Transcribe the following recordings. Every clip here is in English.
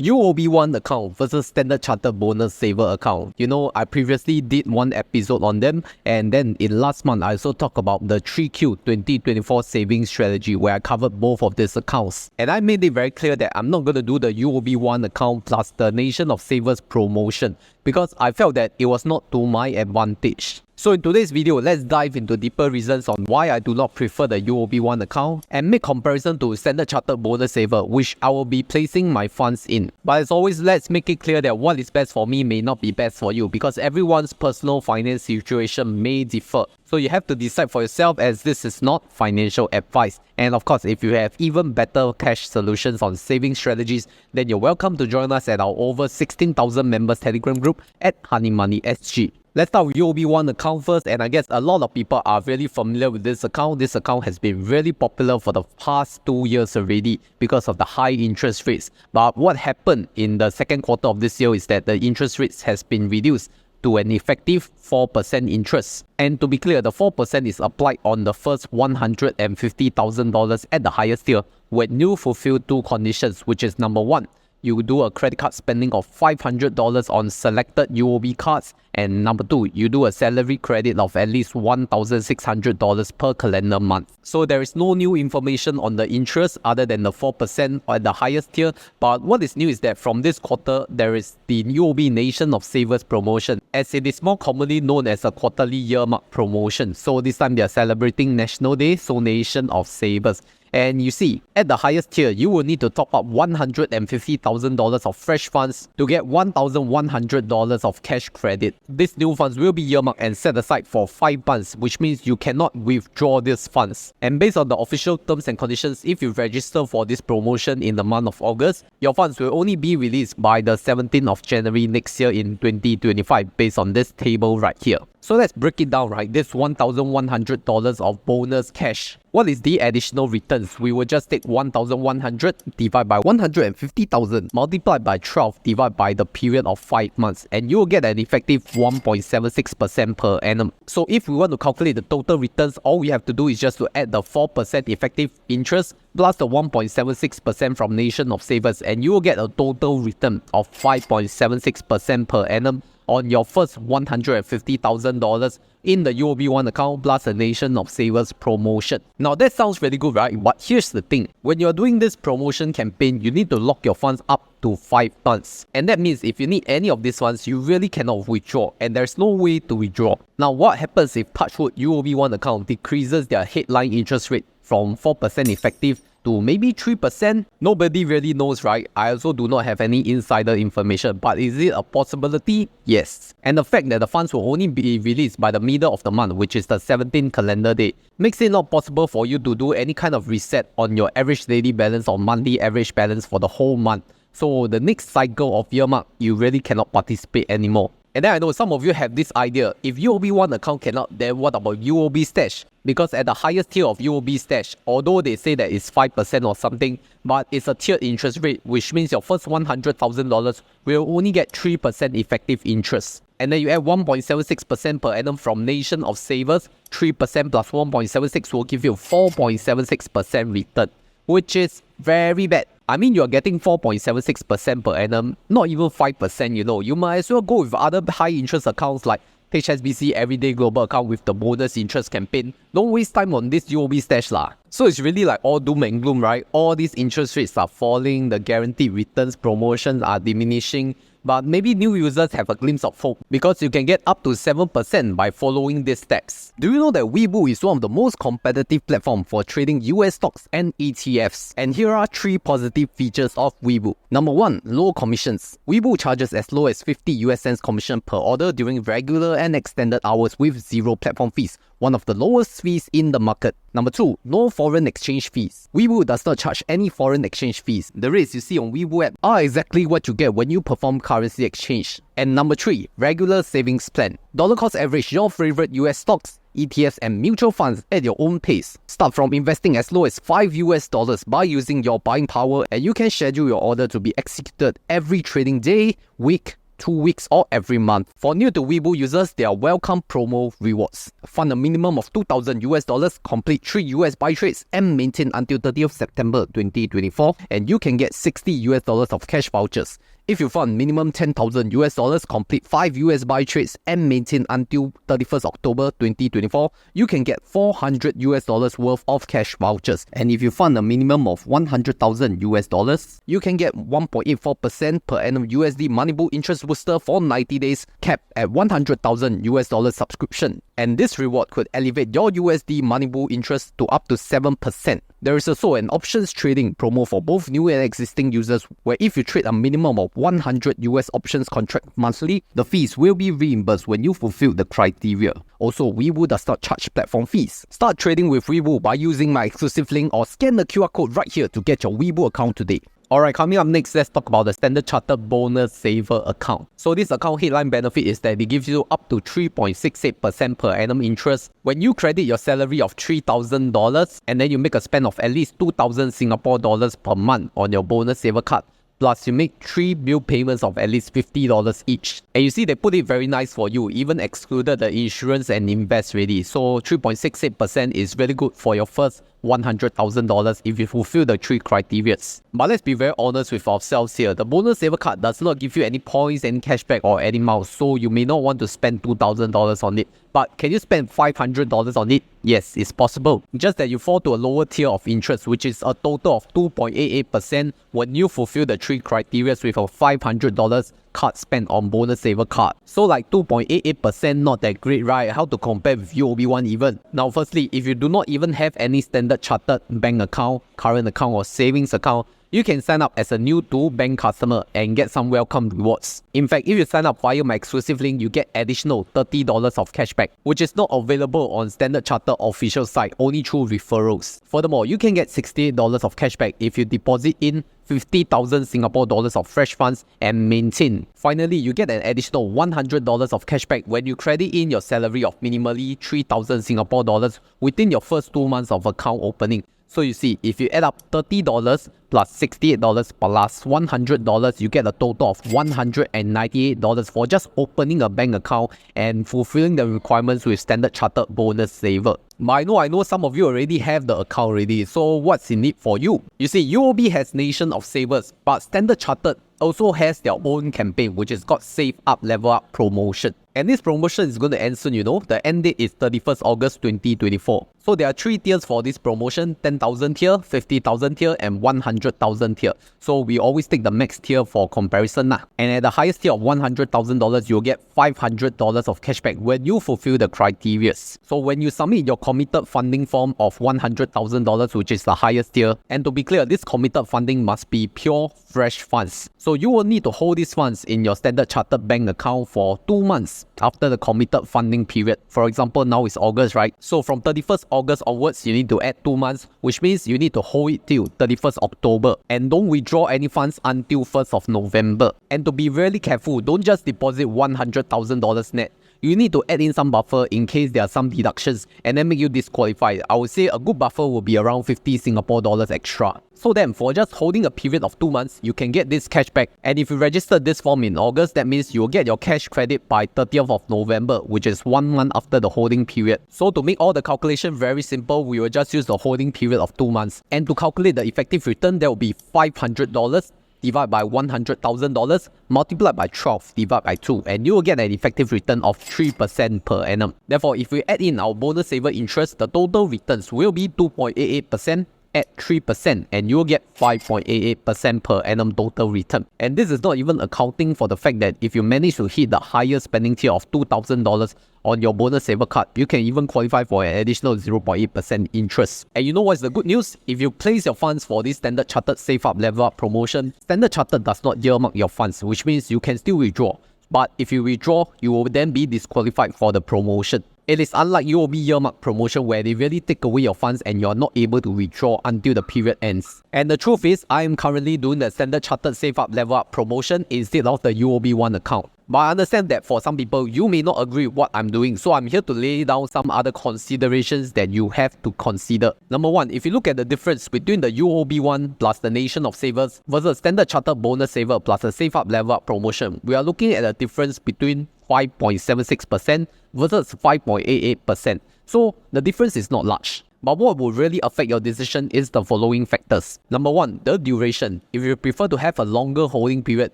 UOB One Account versus Standard Chartered BonusSaver account. You know, I previously did one episode on them, and then in last month I also talked about the 3Q 2024 savings strategy where I covered both of these accounts. And I made it very clear that I'm not going to do the UOB One account plus the Nation of Savers promotion because I felt that it was not to my advantage. So in today's video, let's dive into deeper reasons on why I do not prefer the UOB One account and make comparison to Standard Chartered BonusSaver, which I will be placing my funds in. But as always, let's make it clear that what is best for me may not be best for you because everyone's personal finance situation may differ. So you have to decide for yourself as this is not financial advice. And of course, if you have even better cash solutions on saving strategies, then you're welcome to join us at our over 16,000 members Telegram group at Honey Money SG. Let's start with UOB One account first, and I guess a lot of people are really familiar with this account. This account has been really popular for the past 2 years already because of the high interest rates. But what happened in the second quarter of this year is that the interest rates has been reduced to an effective 4% interest. And to be clear, the 4% is applied on the first $150,000 at the highest tier when you fulfill two conditions, which is number one, you do a credit card spending of $500 on selected UOB cards, and number two, you do a salary credit of at least $1,600 per calendar month. So there is no new information on the interest other than the 4% at the highest tier. But what is new is that from this quarter, there is the UOB Nation of Savers promotion, as it is more commonly known as a quarterly year-mark promotion. So this time they are celebrating National Day, so Nation of Savers. And you see, at the highest tier, you will need to top up $150,000 of fresh funds to get $1,100 of cash credit. These new funds will be earmarked and set aside for 5 months, which means you cannot withdraw these funds. And based on the official terms and conditions, if you register for this promotion in the month of August, your funds will only be released by the 17th of January next year in 2025, based on this table right here. So let's break it down, right? This $1,100 of bonus cash. What is the additional returns? We will just take 1,100 divided by 150,000 multiplied by 12 divided by the period of 5 months, and you will get an effective 1.76% per annum. So if we want to calculate the total returns, all we have to do is just to add the 4% effective interest plus the 1.76% from Nation of Savers, and you will get a total return of 5.76% per annum on your first $150,000 in the UOB One account plus a Nation of Savers promotion. Now that sounds really good, right? But here's the thing. When you're doing this promotion campaign, you need to lock your funds up to 5 months. And that means if you need any of these funds, you really cannot withdraw, and there's no way to withdraw. Now what happens if touchwood UOB One account decreases their headline interest rate from 4% effective to maybe 3%? Nobody really knows, right? I also do not have any insider information, but is it a possibility? Yes. And the fact that the funds will only be released by the middle of the month, which is the 17th calendar day, makes it not possible for you to do any kind of reset on your average daily balance or monthly average balance for the whole month. So the next cycle of earmark, you really cannot participate anymore. And then I know some of you have this idea, if UOB One account cannot, then what about UOB Stash? Because at the highest tier of UOB Stash, although they say that it's 5% or something, but it's a tiered interest rate, which means your first $100,000 will only get 3% effective interest. And then you add 1.76% per annum from Nation of Savers, 3% plus 1.76 will give you 4.76% return, which is very bad. I mean, you're getting 4.76% per annum, not even 5%, you know. You might as well go with other high interest accounts like HSBC Everyday Global account with the bonus interest campaign. Don't waste time on this UOB Stash lah. So it's really like all doom and gloom, right? All these interest rates are falling, the guaranteed returns promotions are diminishing. But maybe new users have a glimpse of hope because you can get up to 7% by following these steps. Do you know that Webull is one of the most competitive platforms for trading US stocks and ETFs? And here are 3 positive features of Webull. Number 1, low commissions. Webull charges as low as 50 US cents commission per order during regular and extended hours with 0 platform fees, one of the lowest fees in the market. Number 2, no foreign exchange fees. Webull does not charge any foreign exchange fees. The rates you see on Webull app are exactly what you get when you perform currency exchange. And number 3, regular savings plan. Dollar cost average your favorite US stocks, ETFs and mutual funds at your own pace. Start from investing as low as $5 by using your buying power, and you can schedule your order to be executed every trading day, week, 2 weeks or every month. For new to Webull users, there are welcome promo rewards. Fund a minimum of $2,000, complete 3 US buy trades, and maintain until 30th September 2024, and you can get $60 of cash vouchers. If you fund minimum $10,000, complete 5 US buy trades, and maintain until 31st October 2024, you can get $400 worth of cash vouchers. And if you fund a minimum of $100,000, you can get 1.84% per annum USD Moneybull interest booster for 90 days, capped at $100,000 subscription. And this reward could elevate your USD Moneybull interest to up to 7%. There is also an options trading promo for both new and existing users, where if you trade a minimum of 100 US options contract monthly, the fees will be reimbursed when you fulfill the criteria. Also, Webull does not charge platform fees. Start trading with Webull by using my exclusive link or scan the QR code right here to get your Webull account today. Alright, coming up next, let's talk about the Standard Chartered BonusSaver account. So this account headline benefit is that it gives you up to 3.68% per annum interest when you credit your salary of $3,000 and then you make a spend of at least 2,000 Singapore dollars per month on your BonusSaver card. Plus, you make 3 bill payments of at least $50 each. And you see, they put it very nice for you, even excluded the insurance and invest ready. So 3.68% is really good for your first $100,000 if you fulfill the 3 criteria. But let's be very honest with ourselves here. The BonusSaver card does not give you any points, any cashback or any miles, so you may not want to spend $2,000 on it. But can you spend $500 on it? Yes, it's possible. Just that you fall to a lower tier of interest, which is a total of 2.88% when you fulfill the 3 criteria with a $500 card spent on BonusSaver card. So like 2.88%, not that great, right? How to compare with UOB One even? Now firstly, if you do not even have any Standard Chartered bank account, current account or savings account, you can sign up as a new to bank customer and get some welcome rewards. In fact, if you sign up via my exclusive link, you get additional $30 of cashback, which is not available on Standard Chartered official site, only through referrals. Furthermore, you can get $68 of cashback if you deposit in 50,000 Singapore dollars of fresh funds and maintain. Finally, you get an additional $100 of cashback when you credit in your salary of minimally 3,000 Singapore dollars within your first 2 months of account opening. So you see, if you add up $30 plus $68 plus $100, you get a total of $198 for just opening a bank account and fulfilling the requirements with Standard Chartered BonusSaver. But I know some of you already have the account already, so what's in it for you? You see, UOB has Nation of Savers, but Standard Chartered also has their own campaign, which is called Save Up Level Up Promotion. And this promotion is going to end soon, The end date is 31st August 2024. So there are 3 tiers for this promotion: 10,000 tier, 50,000 tier, and 100,000 tier. So we always take the max tier for comparison. And at the highest tier of $100,000, you'll get $500 of cashback when you fulfill the criteria. So when you submit your committed funding form of $100,000, which is the highest tier, and to be clear, this committed funding must be pure fresh funds. So you will need to hold these funds in your Standard Chartered bank account for 2 months after the committed funding period. For example, now it's August, right? So from 31st August onwards, you need to add 2 months, which means you need to hold it till 31st October. And don't withdraw any funds until 1st of November. And to be really careful, don't just deposit $100,000 net. You need to add in some buffer in case there are some deductions and then make you disqualified. I would say a good buffer will be around 50 Singapore dollars extra. So then, for just holding a period of 2 months, you can get this cashback. And if you register this form in August, that means you'll get your cash credit by 30th of November, which is 1 month after the holding period. So to make all the calculation very simple, we will just use the holding period of 2 months. And to calculate the effective return, that will be $500 divided by $100,000 multiplied by 12 divided by 2, and you will get an effective return of 3% per annum. Therefore, if we add in our BonusSaver interest, the total returns will be 2.88%. At 3%, and you'll get 5.88% per annum total return. And this is not even accounting for the fact that if you manage to hit the higher spending tier of $2,000 on your BonusSaver card, you can even qualify for an additional 0.8% interest. And you know what's the good news? If you place your funds for this Standard Chartered Save Up Level Up promotion, Standard Chartered does not earmark your funds, which means you can still withdraw. But if you withdraw, you will then be disqualified for the promotion. It is unlike UOB earmark promotion where they really take away your funds and you're not able to withdraw until the period ends. And the truth is, I am currently doing the Standard Chartered Save Up Level Up promotion instead of the UOB One account. But I understand that for some people, you may not agree with what I'm doing. So I'm here to lay down some other considerations that you have to consider. Number one, if you look at the difference between the UOB One plus the Nation of Savers versus Standard Chartered Bonus Saver plus a Save Up Level Up promotion, we are looking at a difference between 5.76% versus 5.88%. So the difference is not large. But what will really affect your decision is the following factors. Number one, the duration. If you prefer to have a longer holding period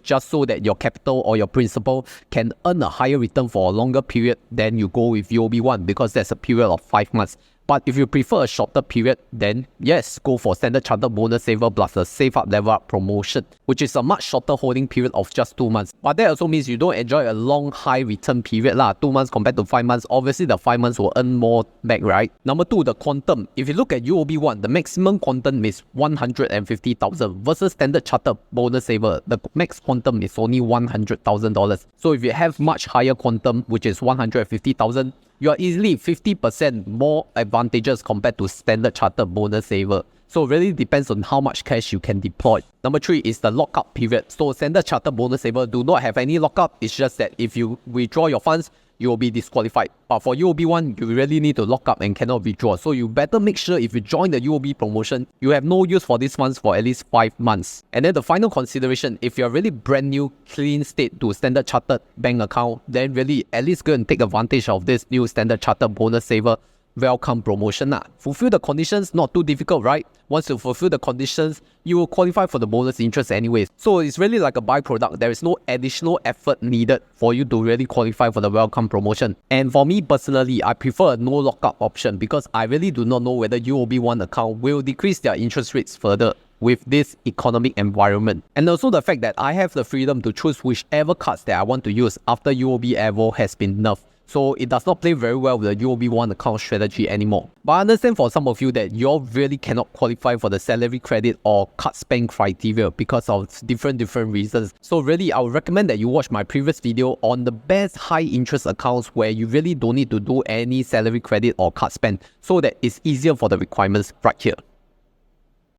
just so that your capital or your principal can earn a higher return for a longer period, then you go with UOB One because there's a period of 5 months. But if you prefer a shorter period, then yes, go for Standard Chartered Bonus Saver plus a Save Up Level Up promotion, which is a much shorter holding period of just 2 months. But that also means you don't enjoy a long high return period lah. 2 months compared to 5 months, obviously the 5 months will earn more back, right? Number two, the quantum. If you look at UOB One, the maximum quantum is 150,000 versus Standard Chartered Bonus Saver. The max quantum is only $100,000. So if you have much higher quantum, which is 150,000, you are easily 50% more advantageous compared to Standard Chartered Bonus Saver. So it really depends on how much cash you can deploy. Number three is the lockup period. So Standard Chartered Bonus Saver do not have any lockup. It's just that if you withdraw your funds, you will be disqualified. But for UOB One, you really need to lock up and cannot withdraw. So you better make sure if you join the UOB promotion, you have no use for these funds for at least 5 months. And then the final consideration, if you're really brand new, clean state to Standard Chartered bank account, then really at least go and take advantage of this new Standard Chartered Bonus Saver welcome promotion. Fulfill the conditions, not too difficult, right? Once you fulfill the conditions, you will qualify for the bonus interest anyways. So it's really like a byproduct. There is no additional effort needed for you to really qualify for the welcome promotion. And for me personally, I prefer a no lockup option because I really do not know whether UOB One account will decrease their interest rates further with this economic environment. And also the fact that I have the freedom to choose whichever cards that I want to use after UOB Aver has been nerfed. So it does not play very well with the UOB One account strategy anymore. But I understand for some of you that you really cannot qualify for the salary credit or card spend criteria because of different reasons. So really, I would recommend that you watch my previous video on the best high interest accounts where you really don't need to do any salary credit or card spend so that it's easier for the requirements right here.